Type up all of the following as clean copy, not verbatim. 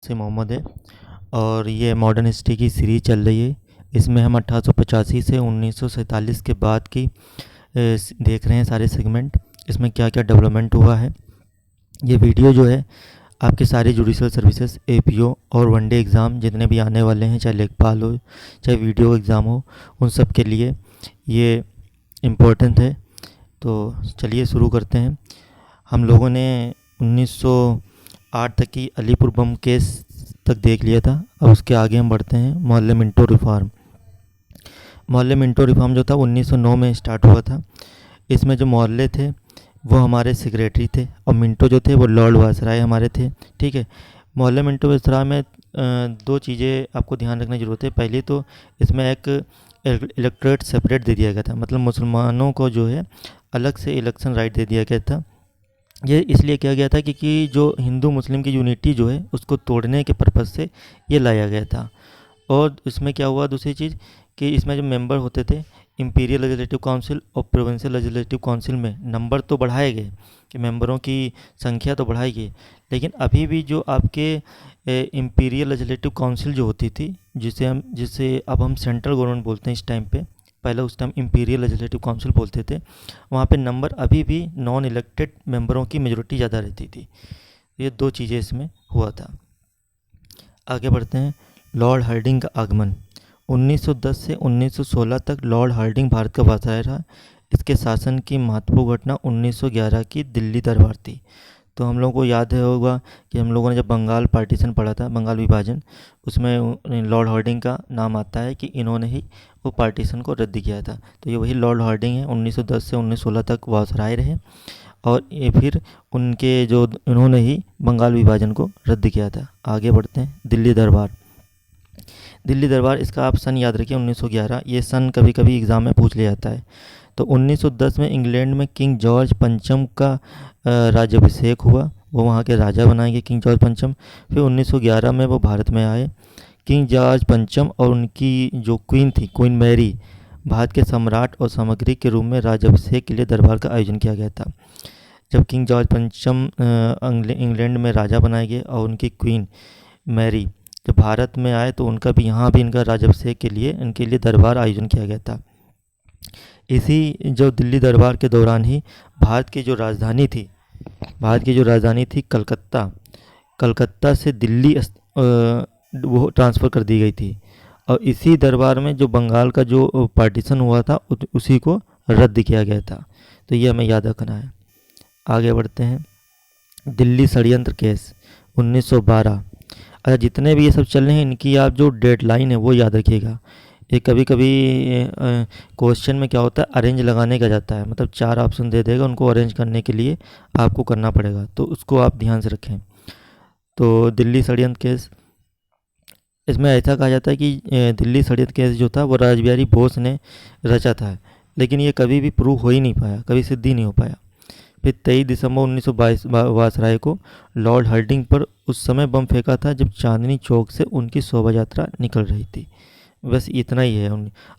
से मोहम्मद है और ये मॉडर्न हिस्ट्री की सीरीज चल रही है। इसमें हम 1885 से 1947 के बाद की देख रहे हैं सारे सेगमेंट। इसमें क्या क्या डेवलपमेंट हुआ है। ये वीडियो जो है आपके सारे जुडिशल सर्विसेज, एपीओ और वनडे एग्ज़ाम जितने भी आने वाले हैं, चाहे लेखपाल हो चाहे वीडियो एग्ज़ाम हो, उन सब के लिए ये इम्पोर्टेंट है। तो चलिए शुरू करते हैं। हम लोगों ने 1908 तक की अलीपुर बम केस तक देख लिया था। अब उसके आगे हम बढ़ते हैं। मोहल्ले मिंटो रिफॉर्म। मोहल्ले मिंटो रिफॉर्म जो था 1909 में स्टार्ट हुआ था। इसमें जो मोहल्ले थे वो हमारे सेक्रेटरी थे और मिंटो जो थे वो लॉर्ड वायसराय हमारे थे। ठीक है। मोहल्ले मिंटो वायसराय में दो चीज़ें आपको ध्यान रखने की ज़रूरत है। पहली तो इसमें एक इलेक्टोरेट सेपरेट दे दिया गया था, मतलब मुसलमानों को जो है अलग से इलेक्शन राइट दे दिया गया था। ये इसलिए किया गया था क्योंकि जो हिंदू मुस्लिम की यूनिटी जो है उसको तोड़ने के पर्पज़ से ये लाया गया था। और इसमें क्या हुआ, दूसरी चीज़ कि इसमें जो मेंबर होते थे इंपीरियल लेजिस्लेटिव काउंसिल और प्रोविंशियल लेजिस्लेटिव काउंसिल में नंबर तो बढ़ाए गए कि मेंबरों की संख्या तो बढ़ाई गई, लेकिन अभी भी जो आपके इंपीरियल लेजिस्लेटिव काउंसिल जो होती थी, जिसे अब हम सेंट्रल गवर्नमेंट बोलते हैं इस टाइम पे, पहले उस टाइम इंपीरियल लेजिस्लेटिव काउंसिल बोलते थे, वहाँ पे नंबर अभी भी नॉन इलेक्टेड मेंबरों की मेजोरिटी ज़्यादा रहती थी। ये दो चीज़ें इसमें हुआ था। आगे बढ़ते हैं। लॉर्ड हार्डिंग का आगमन। 1910 से 1916 तक लॉर्ड हार्डिंग भारत का वायसराय रहा। इसके शासन की महत्वपूर्ण घटना 1911 की दिल्ली दरबार थी। तो हम लोगों को याद है होगा कि हम लोगों ने जब बंगाल पार्टीशन पढ़ा था, बंगाल विभाजन, उसमें लॉर्ड हार्डिंग का नाम आता है कि इन्होंने ही वो पार्टीशन को रद्द किया था। तो ये वही लॉर्ड हार्डिंग है। 1910 से 1916 तक वायसराय रहे और ये फिर उनके जो इन्होंने ही बंगाल विभाजन को रद्द किया था। आगे बढ़ते हैं। दिल्ली दरबार। दिल्ली दरबार, इसका आप सन याद रखिए 1911। ये सन कभी कभी एग्ज़ाम में पूछ लिया जाता है। तो 1910 में इंग्लैंड में किंग जॉर्ज पंचम का राज्याभिषेक हुआ। वो वहाँ के राजा बनाए गए, किंग जॉर्ज पंचम। फिर 1911 में वो भारत में आए। किंग जॉर्ज पंचम और उनकी जो क्वीन थी, क्वीन मैरी, भारत के सम्राट और सामग्री के रूप में राज्याभिषेक के लिए दरबार का आयोजन किया गया था। जब किंग जॉर्ज पंचम इंग्लैंड में राजा बनाए गए और उनकी क्वीन मैरी जब भारत में आए तो उनका भी यहाँ भी इनका राज्याभिषेक के लिए इनके लिए दरबार आयोजन किया गया था। इसी जो दिल्ली दरबार के दौरान ही भारत की जो राजधानी थी, कलकत्ता, कलकत्ता से दिल्ली वो ट्रांसफ़र कर दी गई थी। और इसी दरबार में जो बंगाल का जो पार्टीशन हुआ था उसी को रद्द किया गया था। तो ये हमें याद रखना है। आगे बढ़ते हैं। दिल्ली षड्यंत्र केस 1912। अच्छा, जितने भी ये सब चल रहे हैं इनकी आप जो डेडलाइन है वो याद रखिएगा। ये कभी कभी क्वेश्चन में क्या होता है, अरेंज लगाने का जाता है, मतलब 4 ऑप्शन दे देगा, उनको अरेंज करने के लिए आपको करना पड़ेगा, तो उसको आप ध्यान से रखें। तो दिल्ली षड्यंत्र केस, इसमें ऐसा कहा जाता है कि दिल्ली षड्यंत्र केस जो था वो रासबिहारी बोस ने रचा था, लेकिन ये कभी भी प्रूव हो ही नहीं पाया, कभी सिद्ध ही नहीं हो पाया। फिर 23 दिसंबर 1922 वायसराय को लॉर्ड हार्डिंग पर उस समय बम फेंका था जब चांदनी चौक से उनकी शोभा यात्रा निकल रही थी। बस इतना ही है।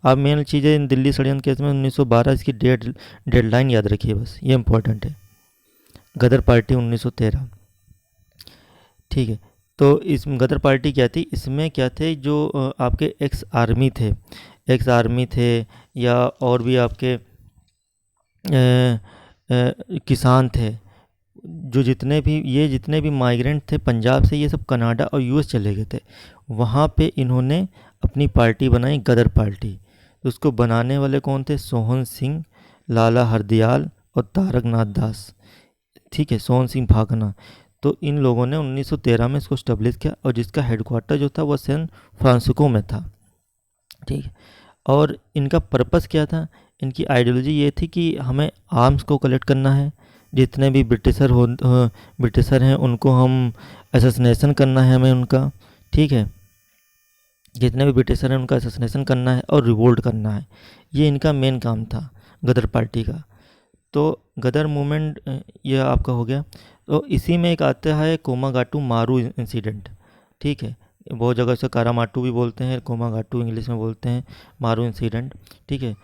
अब मेन चीज़ें दिल्ली षड्यंत्र केस में 1912, इसकी डेडलाइन याद रखिए, बस ये इंपॉर्टेंट है। गदर पार्टी 1913। ठीक है। तो इस गदर पार्टी क्या थी, इसमें क्या थे, जो आपके एक्स आर्मी थे या और भी आपके किसान थे, जो जितने भी माइग्रेंट थे पंजाब से, ये सब कनाडा और यूएस चले गए थे। वहाँ पे इन्होंने अपनी पार्टी बनाई, गदर पार्टी। तो उसको बनाने वाले कौन थे, सोहन सिंह, लाला हरदयाल और तारक नाथ दास। ठीक है, सोहन सिंह भागना। तो इन लोगों ने 1913 में इसको स्टैब्लिश किया और जिसका हेडक्वार्टर जो था वो सैन फ्रांसिस्को में था। ठीक है। और इनका पर्पस क्या था, इनकी आइडियोलॉजी ये थी कि हमें आर्म्स को कलेक्ट करना है, जितने भी ब्रिटिशर हैं उनको हम असैसिनेशन करना है हमें उनका। ठीक है, जितने भी ब्रिटिशर हैं उनका असैसिनेशन करना है और रिवोल्ट करना है। ये इनका मेन काम था गदर पार्टी का। तो गदर मूवमेंट ये आपका हो गया। तो इसी में एक आता है कोमागाटू मारू इंसिडेंट। ठीक है, बहुत जगह से कारामाटू भी बोलते हैं, कोमागाटू इंग्लिश में बोलते हैं, मारू इंसिडेंट। ठीक है।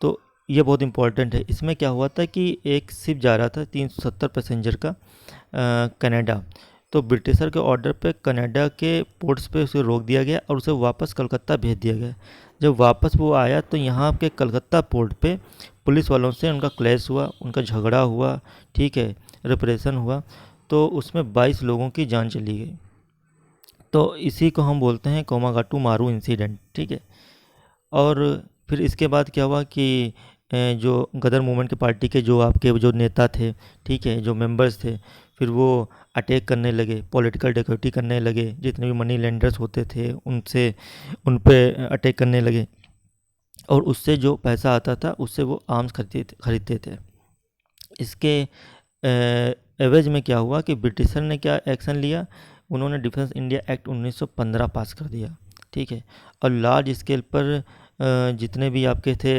तो ये बहुत इंपॉर्टेंट है। इसमें क्या हुआ था कि एक शिप जा रहा था 370 पैसेंजर का कनाडा। तो ब्रिटिशर के ऑर्डर पे कनाडा के पोर्ट्स पे उसे रोक दिया गया और उसे वापस कलकत्ता भेज दिया गया। जब वापस वो आया तो यहाँ के कलकत्ता पोर्ट पे पुलिस वालों से उनका क्लैश हुआ, उनका झगड़ा हुआ, ठीक है, रिप्रेशन हुआ, तो उसमें 22 लोगों की जान चली गई। तो इसी को हम बोलते हैं कोमागाटू मारू इंसिडेंट, ठीक है। और फिर इसके बाद क्या हुआ कि जो गदर मूवमेंट के पार्टी के जो आपके जो नेता थे, ठीक है, जो मेंबर्स थे, फिर वो अटैक करने लगे, पॉलिटिकल डिक्योटी करने लगे, जितने भी मनी लेंडर्स होते थे उनसे उन पे अटैक करने लगे, और उससे जो पैसा आता था उससे वो आर्म्स खरीदते थे। इसके एवज में क्या हुआ कि ब्रिटिशर ने क्या एक्शन लिया, उन्होंने डिफेंस इंडिया एक्ट 1915 पास कर दिया, ठीक है। और लार्ज स्केल पर जितने भी आपके थे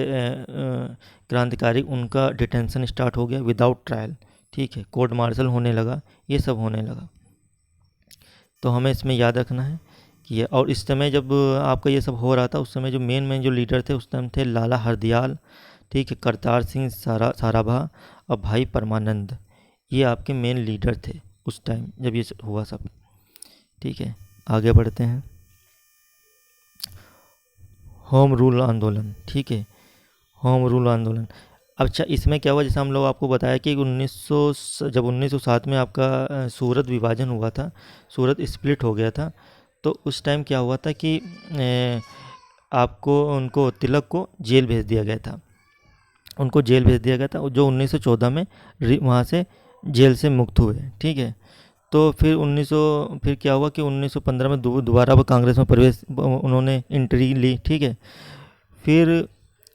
क्रांतिकारी, उनका डिटेंशन स्टार्ट हो गया विदाउट ट्रायल, ठीक है, कोर्ट मार्शल होने लगा, ये सब होने लगा। तो हमें इसमें याद रखना है कि और इस समय जब आपका ये सब हो रहा था, उस समय जो मेन जो लीडर थे उस टाइम थे लाला हरदयाल, ठीक है, करतार सिंह साराभा और भाई परमानंद। ये आपके मेन लीडर थे उस टाइम जब ये हुआ सब, ठीक है। आगे बढ़ते हैं। होम रूल आंदोलन, ठीक है, होम रूल आंदोलन। अच्छा, इसमें क्या हुआ, जैसे हम लोग आपको बताया कि 1907 में आपका सूरत विभाजन हुआ था, सूरत स्प्लिट हो गया था, तो उस टाइम क्या हुआ था कि आपको उनको तिलक को जेल भेज दिया गया था, उनको जेल भेज दिया गया था, जो 1914 में वहाँ से जेल से मुक्त हुए, ठीक है। तो फिर क्या हुआ कि 1915 में दोबारा वो कांग्रेस में प्रवेश उन्होंने एंट्री ली, ठीक है। फिर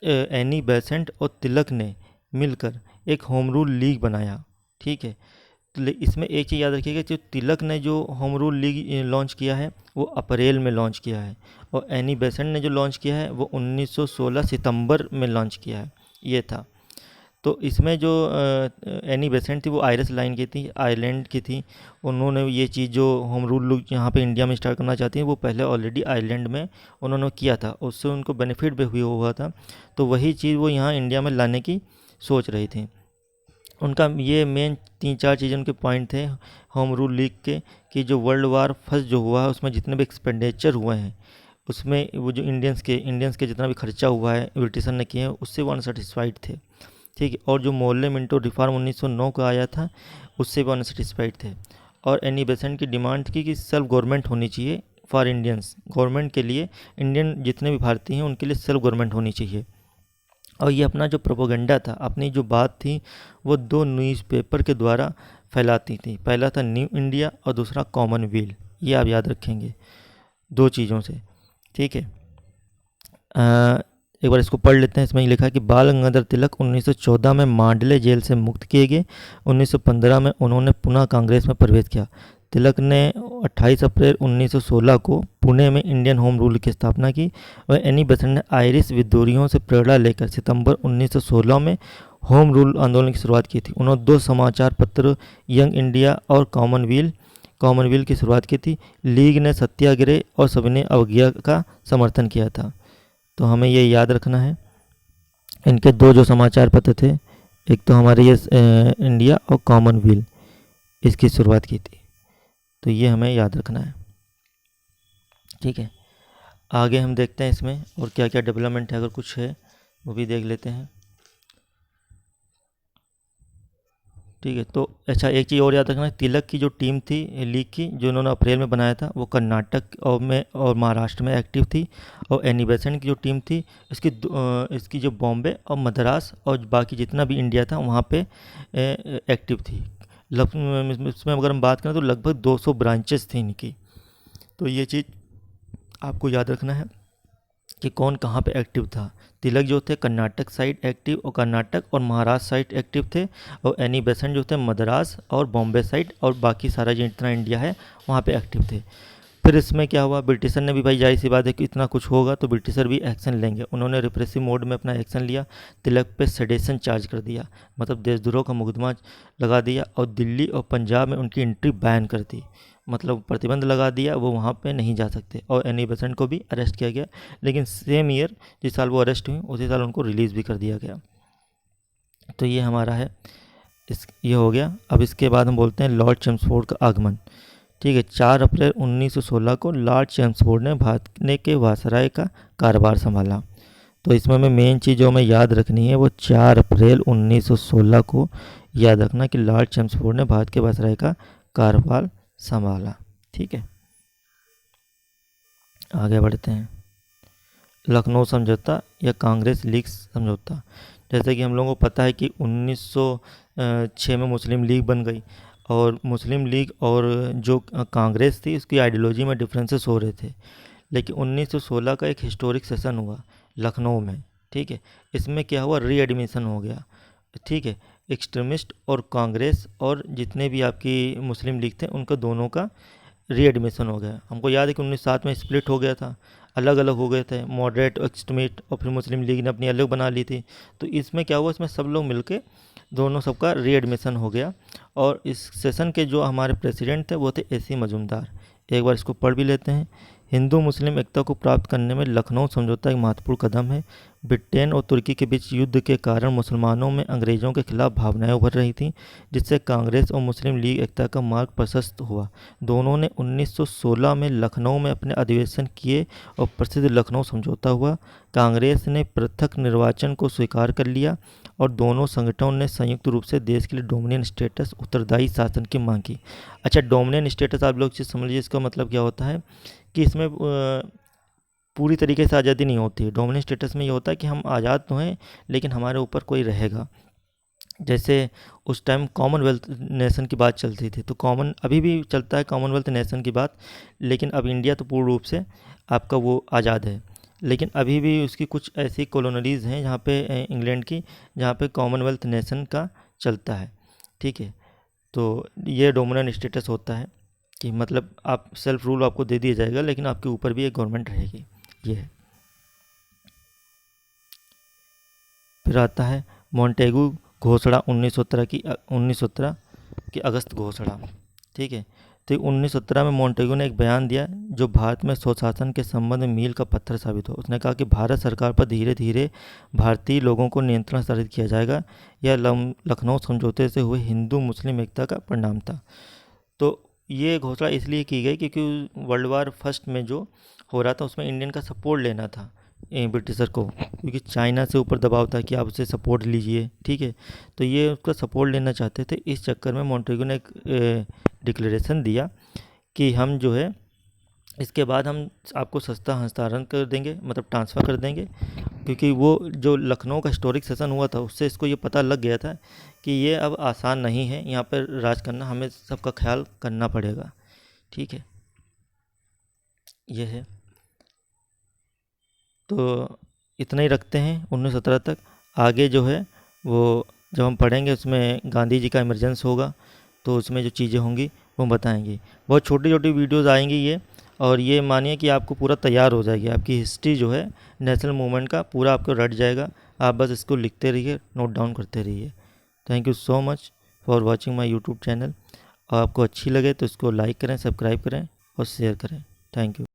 एनी बेसेंट और तिलक ने मिलकर एक होम रूल लीग बनाया, ठीक है। तो इसमें एक चीज़ याद रखिएगा, जो तिलक ने जो होम रूल लीग लॉन्च किया है वो अप्रैल में लॉन्च किया है, और एनी बेसेंट ने जो लॉन्च किया है वो 1916 सितंबर में लॉन्च किया है, ये था। तो इसमें जो एनी बेसेंट थी वो आयरिश लाइन की थी, आयरलैंड की थी। उन्होंने ये चीज़ जो होम रूल लोग यहाँ पे इंडिया में स्टार्ट करना चाहती हैं, वो पहले ऑलरेडी आयरलैंड में उन्होंने किया था, उससे उनको बेनिफिट भी हुआ था, तो वही चीज़ वो यहाँ इंडिया में लाने की सोच रही थी। उनका ये मेन 3-4 चीज़ उनके पॉइंट थे होम रूल लीग के, कि जो वर्ल्ड वार फर्स्ट जो हुआ है उसमें जितने भी एक्सपेंडिचर हुए हैं, उसमें वो जो इंडियंस के जितना भी खर्चा हुआ है ब्रिटिशर ने किए हैं, उससे वो अनसेटिस्फाइड थे, ठीक है। और जो मोर्ले मिंटो रिफॉर्म 1909 का आया था, उससे वो अनसेटिस्फाइड थे। और एनी बेसेंट की डिमांड की कि सेल्फ गवर्नमेंट होनी चाहिए फॉर इंडियंस, गवर्नमेंट के लिए, इंडियन जितने भी भारतीय हैं उनके लिए सेल्फ गवर्नमेंट होनी चाहिए। और ये अपना जो प्रोपोगंडा था, अपनी जो बात थी, वो 2 न्यूज़पेपर के द्वारा फैलाती थी, पहला था न्यू इंडिया और दूसरा कॉमनवेल्थ। ये आप याद रखेंगे 2 चीज़ों से, ठीक है। एक बार इसको पढ़ लेते हैं। इसमें लिखा है कि बाल गंगाधर तिलक 1914 में मांडले जेल से मुक्त किए गए। 1915 में उन्होंने पुनः कांग्रेस में प्रवेश किया। तिलक ने 28 अप्रैल 1916 को पुणे में इंडियन होम रूल की स्थापना की और एनी बेसेंट ने आयरिश विद्रोहियों से प्रेरणा लेकर सितंबर 1916 में होम रूल आंदोलन की शुरुआत की थी। उन्होंने 2 समाचार पत्र यंग इंडिया और कॉमनवेल्थ की शुरुआत की थी। लीग ने सत्याग्रह और सविनय अवज्ञा का समर्थन किया था। तो हमें ये याद रखना है, इनके 2 जो समाचार पत्र थे, एक तो हमारे ये इंडिया और कॉमनवेल्थ, इसकी शुरुआत की थी। तो ये हमें याद रखना है, ठीक है। आगे हम देखते हैं इसमें और क्या क्या डेवलपमेंट है, अगर कुछ है वो भी देख लेते हैं, ठीक है। तो अच्छा, एक चीज़ और याद रखना, तिलक की जो टीम थी लीग की, जो उन्होंने अप्रैल में बनाया था, वो कर्नाटक और महाराष्ट्र में एक्टिव थी। और एनी बेसेंट की जो टीम थी, इसकी जो बॉम्बे और मद्रास और बाकी जितना भी इंडिया था वहाँ पे एक्टिव थी। इसमें अगर हम बात करें तो लगभग 200 ब्रांचेस थी इनकी। तो ये चीज़ आपको याद रखना है कि कौन कहाँ पे एक्टिव था। तिलक जो थे कर्नाटक साइड एक्टिव और कर्नाटक और महाराष्ट्र साइड एक्टिव थे, और एनी बेसेंट जो थे मद्रास और बॉम्बे साइड और बाकी सारा जितना इंडिया है वहाँ पे एक्टिव थे। फिर इसमें क्या हुआ, ब्रिटिशर ने भी, भाई जाहिर सी बात है कि इतना कुछ होगा तो ब्रिटिशर भी एक्शन लेंगे। उन्होंने रिप्रेसिव मोड में अपना एक्शन लिया, तिलक पे सेडेशन चार्ज कर दिया, मतलब देशद्रोह का मुकदमा लगा दिया, और दिल्ली और पंजाब में उनकी एंट्री बैन कर दी, मतलब प्रतिबंध लगा दिया, वो वहाँ पे नहीं जा सकते। और एनी बेसेंट को भी अरेस्ट किया गया, लेकिन सेम ईयर जिस साल वो अरेस्ट हुई उसी साल उनको रिलीज़ भी कर दिया गया। तो ये हमारा है, ये हो गया। अब इसके बाद हम बोलते हैं लॉर्ड चेम्सफोर्ड का आगमन, ठीक है। 4 अप्रैल 1916 को लॉर्ड चैम्सफोर्ड ने भारत के वायसराय का कार्यभार संभाला। तो इसमें हमें मेन चीज़ जो हमें याद रखनी है वो 4 अप्रैल 1916 को याद रखना कि लॉर्ड चैम्सफोर्ड ने भारत के वायसराय का कार्यभार संभाला। ठीक है, आगे बढ़ते हैं। लखनऊ समझौता या कांग्रेस लीग समझौता। जैसे कि हम लोगों को पता है कि 1906 में मुस्लिम लीग बन गई, और मुस्लिम लीग और जो कांग्रेस थी उसकी आइडियोलॉजी में डिफरेंसेस हो रहे थे। लेकिन 1916 का एक हिस्टोरिक सेशन हुआ लखनऊ में। ठीक है, इसमें क्या हुआ, रीएडमिशन हो गया। ठीक है, एक्सट्रीमिस्ट और कांग्रेस और जितने भी आपकी मुस्लिम लीग थे उनका दोनों का रीएडमिशन हो गया। हमको याद है कि 1907 में स्प्लिट हो गया था, अलग अलग हो गए थे, मॉडरेट, एक्सट्रीमिस्ट, और फिर मुस्लिम लीग ने अपनी अलग बना ली थी। तो इसमें क्या हुआ, इसमें सब लोग मिलके दोनों सबका रीएडमिशन हो गया। और इस सेशन के जो हमारे प्रेसिडेंट थे वो थे AC मजूमदार। एक बार इसको पढ़ भी लेते हैं। हिंदू मुस्लिम एकता को प्राप्त करने में लखनऊ समझौता एक महत्वपूर्ण कदम है। ब्रिटेन और तुर्की के बीच युद्ध के कारण मुसलमानों में अंग्रेज़ों के खिलाफ भावनाएं उभर रही थीं, जिससे कांग्रेस और मुस्लिम लीग एकता का मार्ग प्रशस्त हुआ। दोनों ने 1916 में लखनऊ में अपने अधिवेशन किए और प्रसिद्ध लखनऊ समझौता हुआ। कांग्रेस ने पृथक निर्वाचन को स्वीकार कर लिया और दोनों संगठनों ने संयुक्त रूप से देश के लिए डोमिनियन स्टेटस, उत्तरदायी शासन की मांग की। अच्छा, डोमिनियन स्टेटस आप लोग चीज़ समझ लीजिए, इसका मतलब क्या होता है कि इसमें पूरी तरीके से आज़ादी नहीं होती है। डोमिनियन स्टेटस में ये होता है कि हम आज़ाद तो हैं लेकिन हमारे ऊपर कोई रहेगा। जैसे उस टाइम कॉमनवेल्थ नेशन की बात चलती थी, तो अभी भी चलता है कॉमनवेल्थ नेशन की बात, लेकिन अब इंडिया तो पूर्ण रूप से आपका वो आज़ाद है। लेकिन अभी भी उसकी कुछ ऐसी कॉलोनीज़ हैं जहाँ पे इंग्लैंड की, जहाँ पे कॉमनवेल्थ नेशन का चलता है। ठीक है, तो ये डोमिनियन स्टेटस होता है कि मतलब आप सेल्फ रूल आपको दे दिया जाएगा लेकिन आपके ऊपर भी एक गवर्नमेंट रहेगी। ये है। फिर आता है मॉन्टेगू घोषणा 1917 की अगस्त घोषणा। ठीक है, तो 1917 में मॉन्टेगू ने एक बयान दिया जो भारत में स्वशासन के संबंध में मील का पत्थर साबित हो। उसने कहा कि भारत सरकार पर धीरे धीरे भारतीय लोगों को नियंत्रण स्थापित किया जाएगा। यह लखनऊ समझौते से हुए हिंदू मुस्लिम एकता का परिणाम था। तो ये घोषणा इसलिए की गई क्योंकि वर्ल्ड वार फर्स्ट में जो हो रहा था उसमें इंडियन का सपोर्ट लेना था ब्रिटिशर को, क्योंकि चाइना से ऊपर दबाव था कि आप उससे सपोर्ट लीजिए। ठीक है, तो ये उसका सपोर्ट लेना चाहते थे। इस चक्कर में मॉन्टेगू ने एक डिक्लेरेशन दिया कि हम जो है इसके बाद हम आपको सस्ता हस्तांतरण कर देंगे, मतलब ट्रांसफ़र कर देंगे। क्योंकि वो जो लखनऊ का हिस्टोरिक सेशन हुआ था उससे इसको ये पता लग गया था कि ये अब आसान नहीं है यहाँ पर राज करना, हमें सबका ख्याल करना पड़ेगा। ठीक है, ये है। तो इतना ही रखते हैं 1917 तक। आगे जो है वो जब हम पढ़ेंगे उसमें गांधी जी का इमरजेंस होगा, तो उसमें जो चीज़ें होंगी वो बताएंगे। बहुत छोटी छोटी वीडियोस आएंगी ये, और ये मानिए कि आपको पूरा तैयार हो जाएगी। आपकी हिस्ट्री जो है नेशनल मूवमेंट का पूरा आपको रट जाएगा। आप बस इसको लिखते रहिए, नोट डाउन करते रहिए। Thank you so much for watching my YouTube channel. और आपको अच्छी लगे तो इसको लाइक करें, सब्सक्राइब करें और शेयर करें। Thank you.